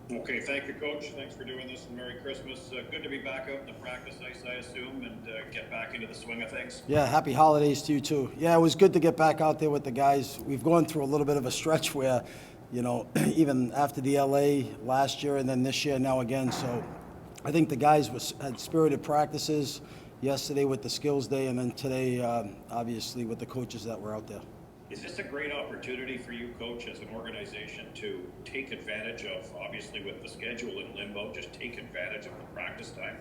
Okay, thank you, Coach. Thanks for doing this, and Merry Christmas. Good to be back out in the practice ice, I assume, and get back into the swing of things. Yeah, happy holidays to you too. Yeah, it was good to get back out there with the guys. We've gone through a little bit of a stretch where, even after the LA last year and then this year now again. So I think the guys had spirited practices yesterday with the skills day, and then today, obviously, with the coaches that were out there. Is this a great opportunity for you, Coach, as an organization to take advantage of, obviously with the schedule in limbo, just take advantage of the practice time?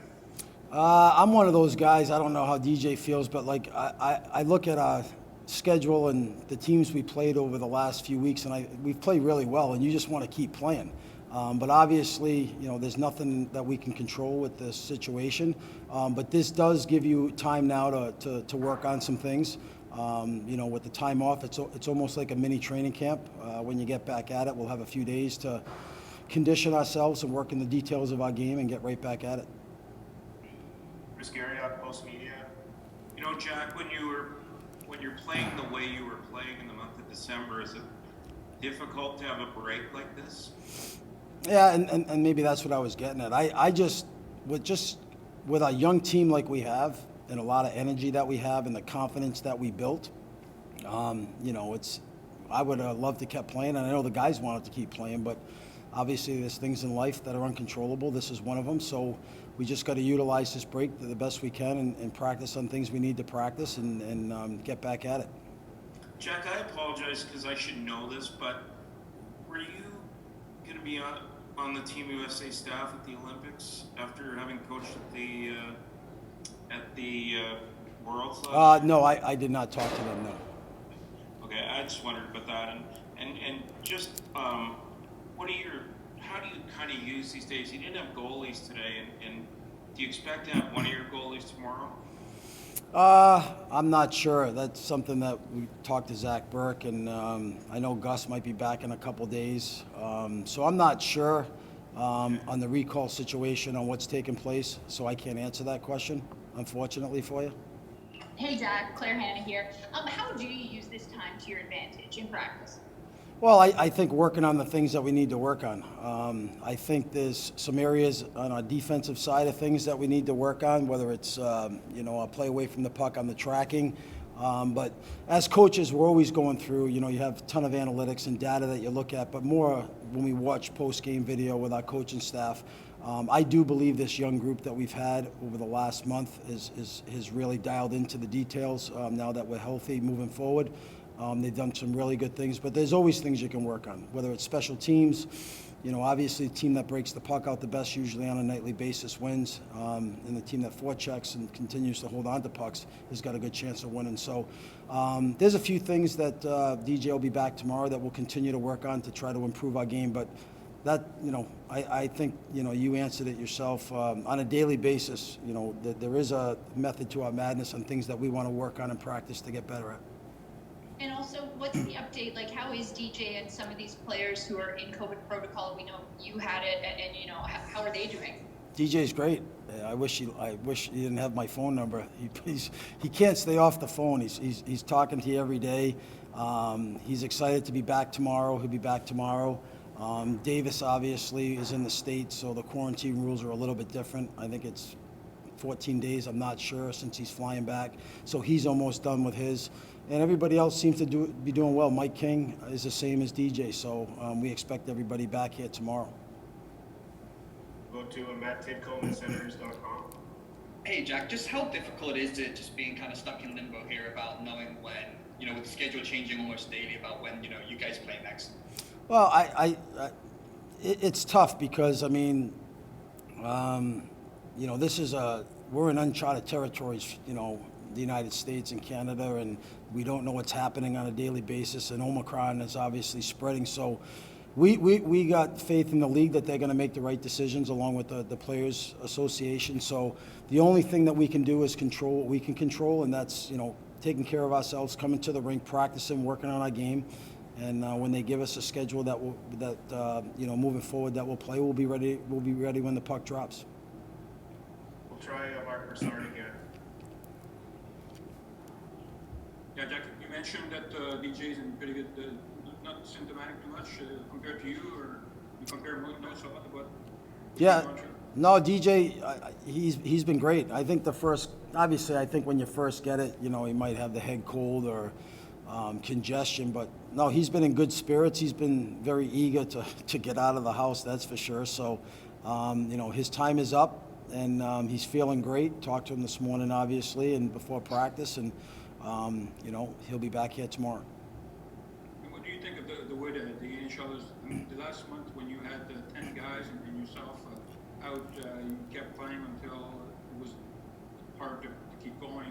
I'm one of those guys. I don't know how DJ feels, but like I look at our schedule and the teams we played over the last few weeks, and we've played really well, and you just want to keep playing. But obviously, there's nothing that we can control with this situation. But this does give you time now to work on some things. With the time off, it's almost like a mini training camp. When you get back at it, we'll have a few days to condition ourselves and work in the details of our game and get right back at it. Chris Garriott, Post Media. Jack, when you're playing the way you were playing in the month of December, is it difficult to have a break like this? Yeah, and maybe that's what I was getting at. I just with a young team like we have, and a lot of energy that we have, and the confidence that we built, I would have loved to keep playing, and I know the guys wanted to keep playing, but obviously there's things in life that are uncontrollable. This is one of them, so we just got to utilize this break the best we can and practice on things we need to practice and get back at it. Jack, I apologize because I should know this, but were you going to be on the Team USA staff at the Olympics after having coached at the Worlds? No, I did not talk to them, no. Okay, I just wondered about that, and just how do you kind of use these days? You didn't have goalies today, and do you expect to have one of your goalies tomorrow? I'm not sure. That's something that we talked to Zach Burke, and I know Gus might be back in a couple days. So I'm not sure on the recall situation, on what's taking place, so I can't answer that question, unfortunately for you. Hey Jack, Claire Hanna here. How do you use this time to your advantage in practice? Well, I think working on the things that we need to work on. I think there's some areas on our defensive side of things that we need to work on, whether it's, a play away from the puck on the tracking. But as coaches, we're always going through, you have a ton of analytics and data that you look at, but more when we watch post-game video with our coaching staff. I do believe this young group that we've had over the last month is really dialed into the details now that we're healthy moving forward. They've done some really good things, but there's always things you can work on, whether it's special teams. Obviously the team that breaks the puck out the best usually on a nightly basis wins, and the team that forechecks and continues to hold on to pucks has got a good chance of winning. So there's a few things that DJ will be back tomorrow that we'll continue to work on to try to improve our game, but that, I think, you answered it yourself. On a daily basis, that there is a method to our madness and things that we want to work on and practice to get better at. And also, what's the update? Like, how is DJ and some of these players who are in COVID protocol? We know you had it, and how are they doing? DJ's great. I wish he didn't have my phone number. He can't stay off the phone. He's talking to you every day. He's excited to be back tomorrow. He'll be back tomorrow. Davis obviously is in the States, so the quarantine rules are a little bit different. I think it's 14 days, I'm not sure, since he's flying back. So he's almost done with his. And everybody else seems to be doing well. Mike King is the same as DJ, so we expect everybody back here tomorrow. Go to Matt Tidcombe at Senators.com. Hey Jack, just how difficult is it just being kind of stuck in limbo here about knowing when, with the schedule changing almost daily, about when, you guys play next? Well, it's tough because, we're in uncharted territories, the United States and Canada, and we don't know what's happening on a daily basis, and Omicron is obviously spreading. So we got faith in the league that they're going to make the right decisions along with the Players Association. So the only thing that we can do is control what we can control, and that's, taking care of ourselves, coming to the rink, practicing, working on our game. And when they give us a schedule moving forward that we'll play, we'll be ready. We'll be ready when the puck drops. We'll try Mark Broussard again. Yeah, Jack, you mentioned that DJ's in pretty good, not symptomatic too much compared to you, or compare notes about what Yeah, going through? no, DJ, he's been great. I think obviously, I think when you first get it, you know, he might have the head cold or congestion, but no, he's been in good spirits. He's been very eager to get out of the house, that's for sure. So, you know, his time is up, and he's feeling great. Talked to him this morning, obviously, and before practice, and, you know, he'll be back here tomorrow. And what do you think of the way the NHL is? I mean, the last month when you had the 10 guys and yourself out, you kept playing until it was hard to keep going.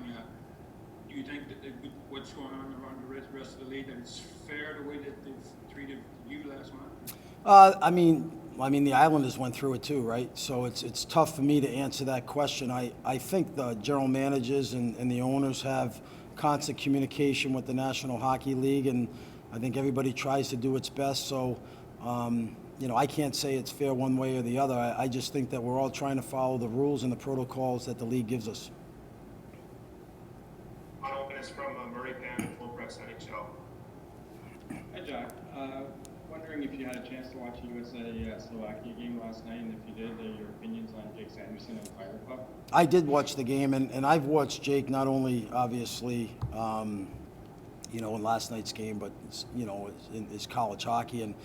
Do you think that what's going on around the rest of the league, that it's fair the way that they've treated you last month? I mean, the Islanders went through it too, right? So it's tough for me to answer that question. I think the general managers and the owners have constant communication with the National Hockey League, and I think everybody tries to do its best. So, you know, I can't say it's fair one way or the other. I just think that we're all trying to follow the rules and the protocols that the league gives us. On open is from Murray Pan, Full Press NHL. Hi, Jack. Wondering if you had a chance to watch the USA-Slovakia game last night, and if you did, your opinions on Jake Sandmann and Fire Club? I did watch the game, and I've watched Jake not only, obviously, you know, in last night's game, but, you know, in his college hockey. And,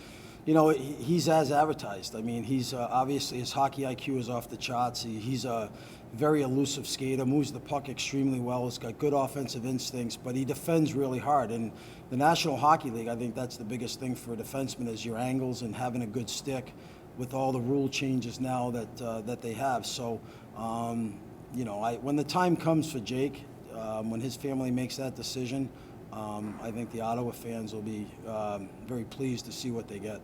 you know, he's as advertised. I mean, he's obviously, his hockey IQ is off the charts. He's a very elusive skater, moves the puck extremely well. He's got good offensive instincts, but he defends really hard. And the National Hockey League, I think that's the biggest thing for a defenseman, is your angles and having a good stick with all the rule changes now that they have. So, you know, when the time comes for Jake, when his family makes that decision, I think the Ottawa fans will be very pleased to see what they get.